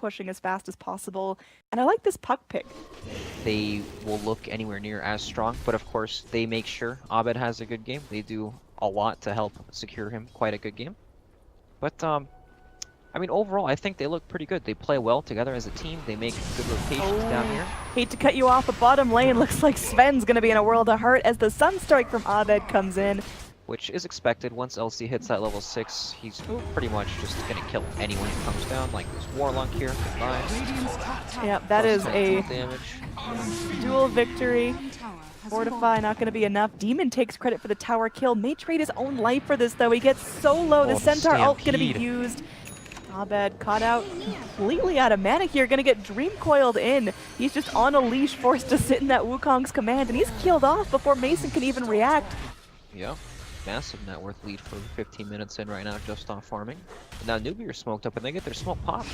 pushing as fast as possible. And I like this puck pick. They will look anywhere near as strong, but of course they make sure Abed has a good game. They do a lot to help secure him quite a good game. But I mean, overall, I think they look pretty good. They play well together as a team. They make good rotations down here. Hate to cut you off, but bottom lane looks like Sven's going to be in a world of hurt as the Sunstrike from Abed comes in. Which is expected. Once LC hits that level 6, he's pretty much just going to kill anyone who comes down, like this Warlock here. Goodbye. Yeah, that is a damage. dual victory. Fortify not going to be enough. Demon takes credit for the tower kill. May trade his own life for this, though. He gets so low. The Centaur ult going to be used. Abed caught out completely out of mana here, gonna get dream coiled in. He's just on a leash, forced to sit in that Wukong's command, and he's killed off before Mason can even react. Yeah, massive net worth lead for 15 minutes in right now, just off farming. But now Newbie are smoked up, and they get their smoke pop.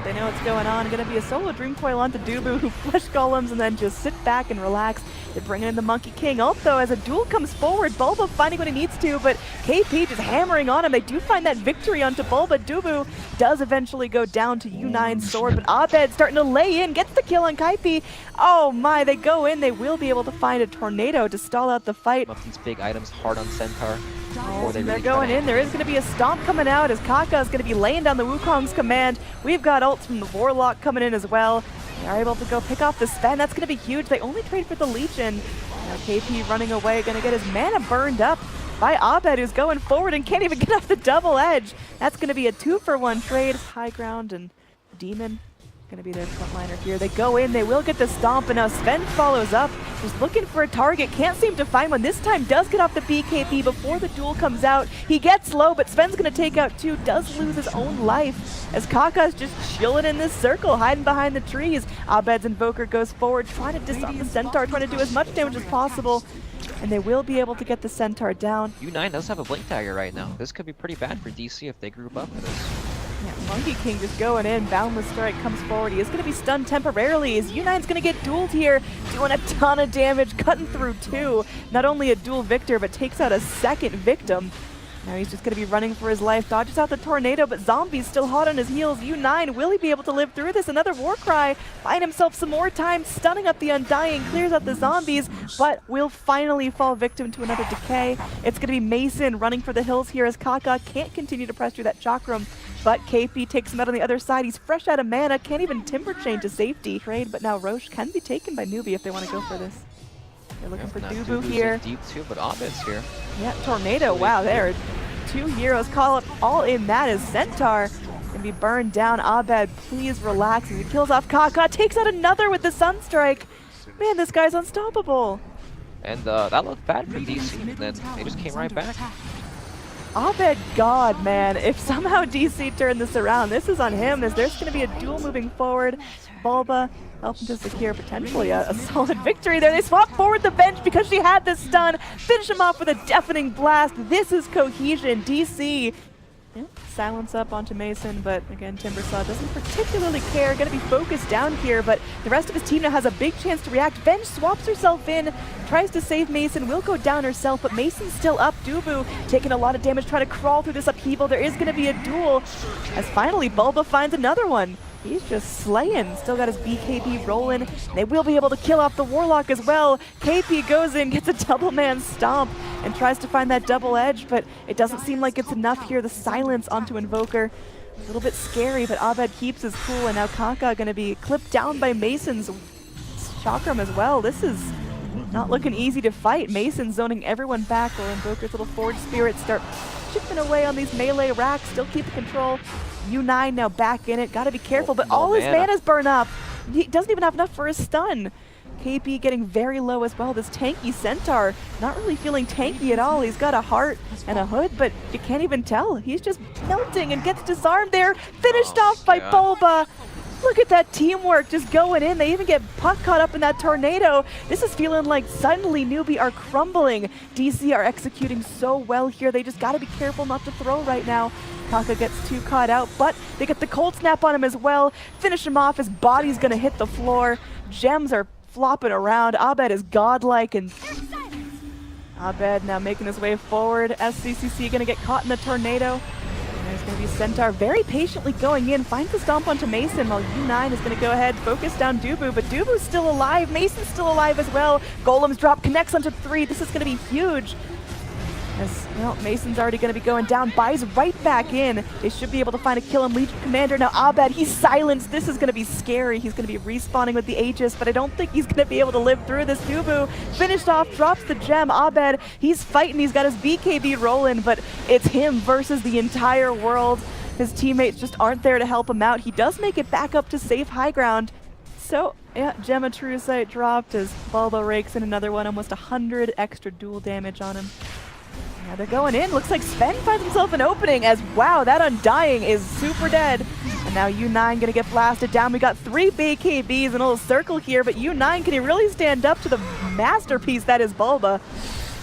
They know what's going on. Gonna be a solo dream coil onto Dubu, who flesh golems and then just sit back and relax. They're bringing in the Monkey King. Also, as a duel comes forward, Bulba finding what he needs to, but KP just hammering on him. They do find that victory onto Bulba. Dubu does eventually go down to U9's sword, but Abed starting to lay in, gets the kill on Kaipi. Oh my, they go in. They will be able to find a tornado to stall out the fight. Up these big items hard on Centaur. They're going in. There is going to be a stomp coming out as Kaka is going to be laying down the Wukong's command. We've got ults from the Warlock coming in as well. They are able to go pick off the Sven. That's going to be huge. They only trade for the Legion. Now KP running away, going to get his mana burned up by Abed, who's going forward and can't even get off the double edge. That's going to be a 2-for-1 trade. High ground and Demon going to be their frontliner here. They go in, they will get the stomp, and now Sven follows up. Just looking for a target, can't seem to find one. This time does get off the BKB before the duel comes out. He gets low, but Sven's going to take out 2, does lose his own life as Kaka's just chilling in this circle, hiding behind the trees. Abed's Invoker goes forward, trying to disarm the Centaur, trying to do as much damage as possible. And they will be able to get the Centaur down. U9 does have a Blink Dagger right now. This could be pretty bad for DC if they group up for this. Yeah, Monkey King just going in. Boundless Strike comes forward. He is going to be stunned temporarily as U9's going to get dueled here, doing a ton of damage, cutting through 2. Not only a dual victor, but takes out a second victim. Now he's just going to be running for his life, dodges out the tornado, but Zombie's still hot on his heels. U9, will he be able to live through this? Another war cry, find himself some more time, stunning up the Undying, clears out the zombies, but will finally fall victim to another decay. It's going to be Mason running for the hills here as Kaka can't continue to press through that chakram, but KP takes him out on the other side. He's fresh out of mana, can't even Timber Chain to safety. Trade, but now Roche can be taken by Newbie if they want to go for this. They're looking for Dubu here. Deep too, but Abed's here. Yeah, Tornado. Wow, there are 2 heroes. Call up all in that is Centaur. Gonna be burned down. Abed, please relax as he kills off Kaka. Takes out another with the Sunstrike. Man, this guy's unstoppable. And that looked bad for DC, and then they just came right back. Abed, God, man. If somehow DC turned this around, this is on him as there's gonna be a duel moving forward. Bulba helping to secure potentially a solid victory there. They swap forward the bench because she had this stun. Finish him off with a deafening blast. This is cohesion. DC. Yeah, silence up onto Mason, but again, Timbersaw doesn't particularly care. Gonna be focused down here, but the rest of his team now has a big chance to react. Venge swaps herself in, tries to save Mason, will go down herself, but Mason's still up. Dubu taking a lot of damage, trying to crawl through this upheaval. There is gonna be a duel, as finally Bulba finds another one. He's just slaying. Still got his BKB rolling. They will be able to kill off the Warlock as well. KP goes in, gets a double man stomp, and tries to find that double edge, but it doesn't seem like it's enough here. The silence onto Invoker. A little bit scary, but Abed keeps his cool, and now Kaka going to be clipped down by Mason's chakram as well. This is not looking easy to fight. Mason zoning everyone back, while Invoker's little Forge Spirits start chipping away on these melee racks, still keeping control. U9 now back in it, gotta be careful, but all his mana's burn up. He doesn't even have enough for a stun. KP getting very low as well. This tanky Centaur, not really feeling tanky at all. He's got a heart and a hood, but you can't even tell. He's just melting and gets disarmed there. Finished off by Bulba. Look at that teamwork just going in. They even get puck caught up in that tornado. This is feeling like suddenly Newbie are crumbling. DC are executing so well here. They just gotta be careful not to throw right now. Kaka gets 2 caught out, but they get the cold snap on him as well. Finish him off. His body's gonna hit the floor. Gems are flopping around. Abed is godlike, and Abed now making his way forward. SCCC gonna get caught in the tornado. There's It's going to be Centaur very patiently going in, finds the stomp onto Mason, while U9 is going to go ahead, focus down Dubu, but Dubu's still alive, Mason's still alive as well. Golem's drop connects onto 3, this is going to be huge. As, well, Mason's already going to be going down, buys right back in. They should be able to find a kill on Legion Commander. Now Abed, he's silenced. This is going to be scary. He's going to be respawning with the Aegis, but I don't think he's going to be able to live through this. Dubu finished off, drops the gem. Abed, he's fighting. He's got his BKB rolling, but it's him versus the entire world. His teammates just aren't there to help him out. He does make it back up to safe high ground. So, yeah, Gem of True Sight dropped as Bulba rakes in another one. Almost 100 extra duel damage on him. Yeah, they're going in. Looks like Sven finds himself an opening as, wow, that Undying is super dead. And now U9 gonna get blasted down. We got 3 BKBs in a little circle here, but U9, can he really stand up to the masterpiece that is Bulba?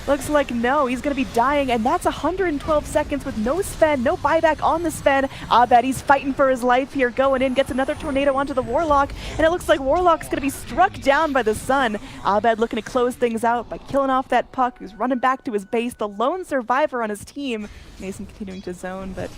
Looks like no, he's gonna be dying, and that's 112 seconds with no Sven, no buyback on the Sven. Abed, he's fighting for his life here, going in, gets another tornado onto the Warlock, and it looks like Warlock's gonna be struck down by the sun. Abed looking to close things out by killing off that puck, who's running back to his base, the lone survivor on his team. Mason continuing to zone, but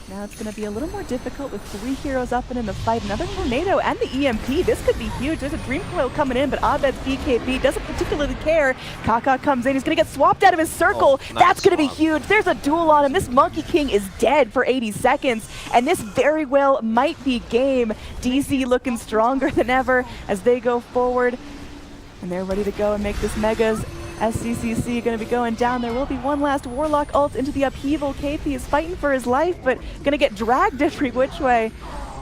now it's going to be a little more difficult with 3 heroes up and in the fight. Another tornado and the EMP. This could be huge. There's a Dream Coil coming in, but Abed's BKB doesn't particularly care. Kaka comes in. He's going to get swapped out of his circle. Oh, nice. That's going to be huge. There's a duel on him. This Monkey King is dead for 80 seconds, and this very well might be game. DC looking stronger than ever as they go forward, and they're ready to go and make this Megas. SCCC going to be going down. There will be one last Warlock ult into the upheaval. KP is fighting for his life, but going to get dragged every which way.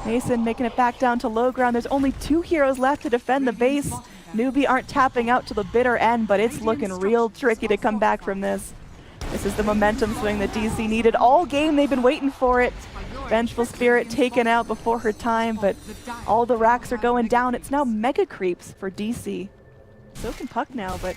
Mason making it back down to low ground. There's only 2 heroes left to defend the base. Newbie aren't tapping out to the bitter end, but it's looking real tricky to come back from this. This is the momentum swing that DC needed all game. They've been waiting for it. Vengeful Spirit taken out before her time, but all the racks are going down. It's now mega creeps for DC. So can Puck now, but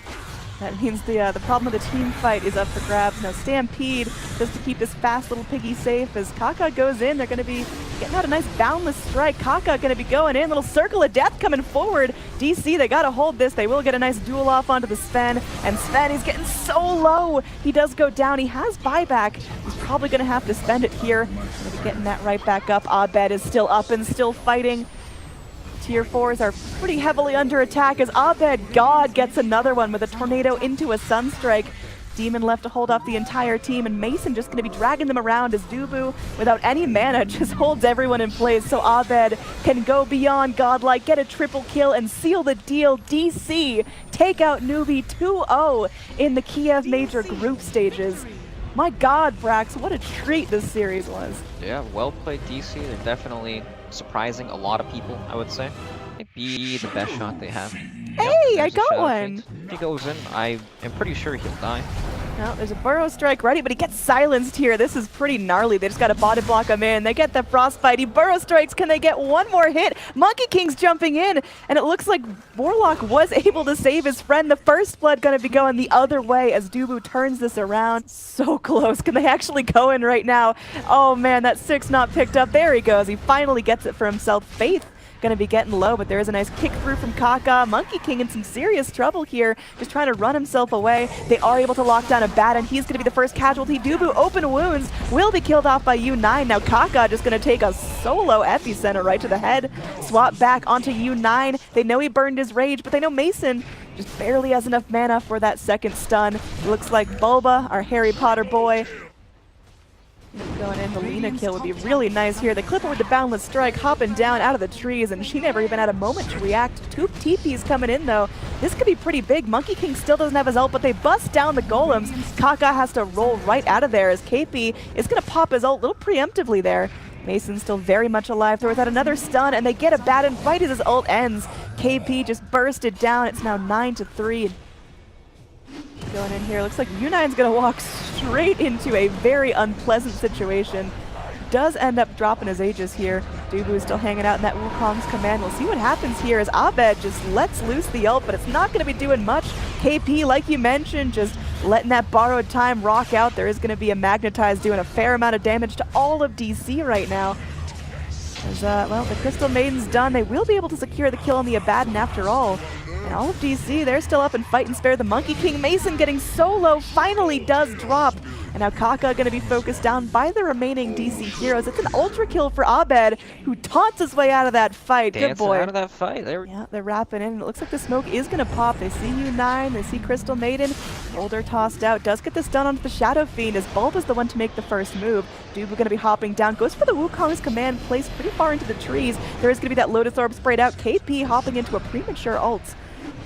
that means the problem of the team fight is up for grabs. Now Stampede, just to keep this fast little piggy safe, as Kaka goes in, they're going to be getting out a nice boundless strike. Kaka going to be going in, little circle of death coming forward. DC, they got to hold this. They will get a nice duel off onto the Sven, and Sven, he's getting so low. He does go down. He has buyback. He's probably going to have to spend it here. Going to be getting that right back up. Abed is still up and still fighting. Tier 4s are pretty heavily under attack as Abed God gets another one with a tornado into a Sunstrike. Demon left to hold off the entire team, and Mason just going to be dragging them around as Dubu, without any mana, just holds everyone in place. So Abed can go beyond godlike, get a triple kill, and seal the deal. DC take out Newbie 2-0 in the Kiev Major group stages. My God, Brax, what a treat this series was. Yeah, well played DC. They're definitely surprising a lot of people, I would say. Maybe the best shot they have. Hey, I got one! If he goes in, I am pretty sure he'll die. Well, there's a Burrow Strike ready, but he gets silenced here. This is pretty gnarly. They just got to body block him in. They get the Frostbite. He Burrow Strikes. Can they get one more hit? Monkey King's jumping in, and it looks like Warlock was able to save his friend. The first blood going to be going the other way as Dubu turns this around. So close. Can they actually go in right now? Oh man, that 6 not picked up. There he goes. He finally gets it for himself. Faith going to be getting low, but there is a nice kick through from Kaka. Monkey King in some serious trouble here, just trying to run himself away. They are able to lock down Abed, and he's going to be the first casualty. Dubu, open wounds, will be killed off by U9. Now Kaka just going to take a solo epicenter right to the head. Swap back onto U9. They know he burned his rage, but they know Mason just barely has enough mana for that second stun. It looks like Bulba, our Harry Potter boy, going in. The Lena kill would be really nice here. They clip her with the Boundless Strike, hopping down out of the trees, and she never even had a moment to react. 2 TPs coming in, though. This could be pretty big. Monkey King still doesn't have his ult, but they bust down the golems. Kaka has to roll right out of there as KP is going to pop his ult a little preemptively there. Mason's still very much alive. Throws out another stun, and they get Abaddon right as his ult ends. KP just bursted down. It's now 9-3. Going in here, looks like U9's gonna walk straight into a very unpleasant situation. Does end up dropping his Aegis here. Dubu is still hanging out in that Wukong's command. We'll see what happens here as Abed just lets loose the ult, but it's not gonna be doing much. KP, like you mentioned, just letting that borrowed time rock out. There is gonna be a Magnetize doing a fair amount of damage to all of DC right now. As, well, the Crystal Maiden's done. They will be able to secure the kill on the Abaddon after all. And all of DC, they're still up and fighting spare. The Monkey King Mason getting so low finally does drop. And now Kaka going to be focused down by the remaining DC heroes. It's an ultra kill for Abed, who taunts his way out of that fight. Good Dancing boy. out of that fight. Yeah, they're wrapping in. It looks like the smoke is going to pop. They see U9, they see Crystal Maiden. Boulder tossed out. Does get this done onto the Shadow Fiend as Bulba's the one to make the first move. Dubu going to be hopping down. Goes for the Wukong's command, placed pretty far into the trees. There is going to be that Lotus Orb sprayed out. KP hopping into a premature ult.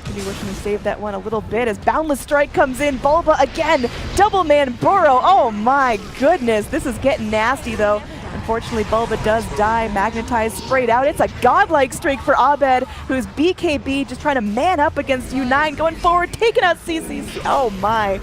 Gonna be wishing to save that one a little bit as Boundless Strike comes in. Bulba again, double man burrow. Oh my goodness, this is getting nasty though. Unfortunately, Bulba does die. Magnetized, sprayed out. It's a godlike streak for Abed, who's BKB just trying to man up against U9, going forward, taking out CCC. Oh my.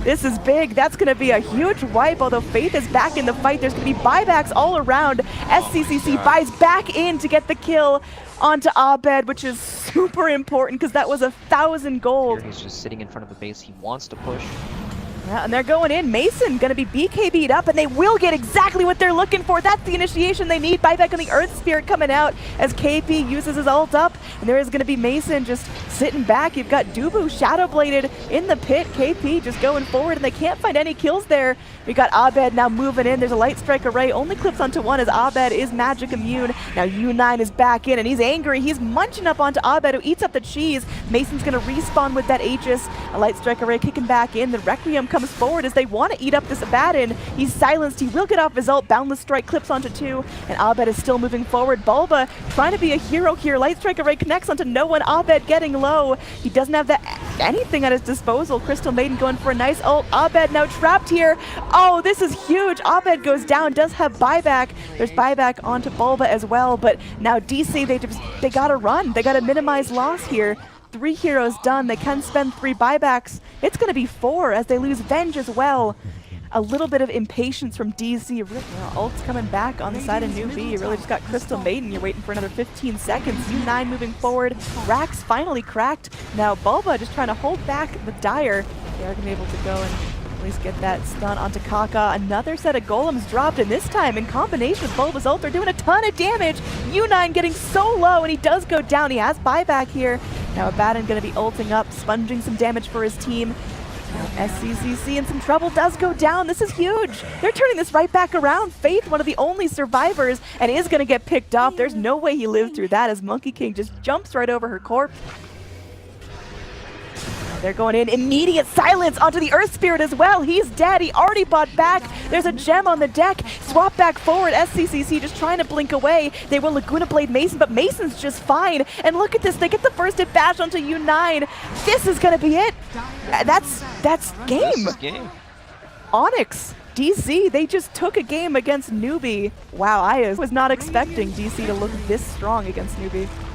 This is big. That's going to be a huge wipe, although Faith is back in the fight. There's going to be buybacks all around. SCCC buys back in to get the kill onto Abed, which is super important because that was 1,000 gold. Here he's just sitting in front of the base. He wants to push. Yeah, and they're going in. Mason going to be BKB'd up, and they will get exactly what they're looking for. That's the initiation they need. Buyback on the Earth Spirit coming out as KP uses his ult up, and there is going to be Mason just sitting back. You've got Dubu Shadowbladed in the pit. KP just going forward, and they can't find any kills there. We got Abed now moving in. There's a Light Strike array. Only clips onto one as Abed is magic immune. Now U9 is back in, and he's angry. He's munching up onto Abed, who eats up the cheese. Mason's going to respawn with that Aegis. A Light Strike array kicking back in. The Requiem comes forward as they want to eat up this Abaddon. He's silenced. He will get off his ult. Boundless Strike clips onto 2, and Abed is still moving forward. Bulba trying to be a hero here. Light Strike array connects onto no one. Abed getting low. He doesn't have anything at his disposal. Crystal Maiden going for a nice ult. Abed now trapped here. Oh, this is huge. Abed goes down. Does have buyback. There's buyback onto Bulba as well, but now DC, they gotta run. They gotta minimize loss here. 3 heroes done. They can spend 3 buybacks. It's going to be 4 as they lose Venge as well. A little bit of impatience from DC. Ult's coming back on the side of Newbie. You really just got Crystal Maiden. You're waiting for another 15 seconds. U9 moving forward. Rax finally cracked. Now Bulba just trying to hold back the Dire. They are going to be able to go and at least get that stun onto Kaka. Another set of golems dropped, and this time in combination with Bulba's ult, they're doing a ton of damage. U9 getting so low, and he does go down. He has buyback here. Now Abaddon going to be ulting up, sponging some damage for his team. Now SCCC in some trouble, does go down. This is huge. They're turning this right back around. Faith, one of the only survivors, and is going to get picked off. There's no way he lived through that as Monkey King just jumps right over her corpse. They're going in. Immediate silence onto the Earth Spirit as well. He's dead. He already bought back. There's a gem on the deck. Swap back forward. SCCC just trying to blink away. They will Laguna Blade Mason, but Mason's just fine. And look at this. They get the first hit bash onto U9. This is going to be it. That's game. This is game. Onyx. DC, they just took a game against Newbie. Wow, I was not expecting DC to look this strong against Newbie.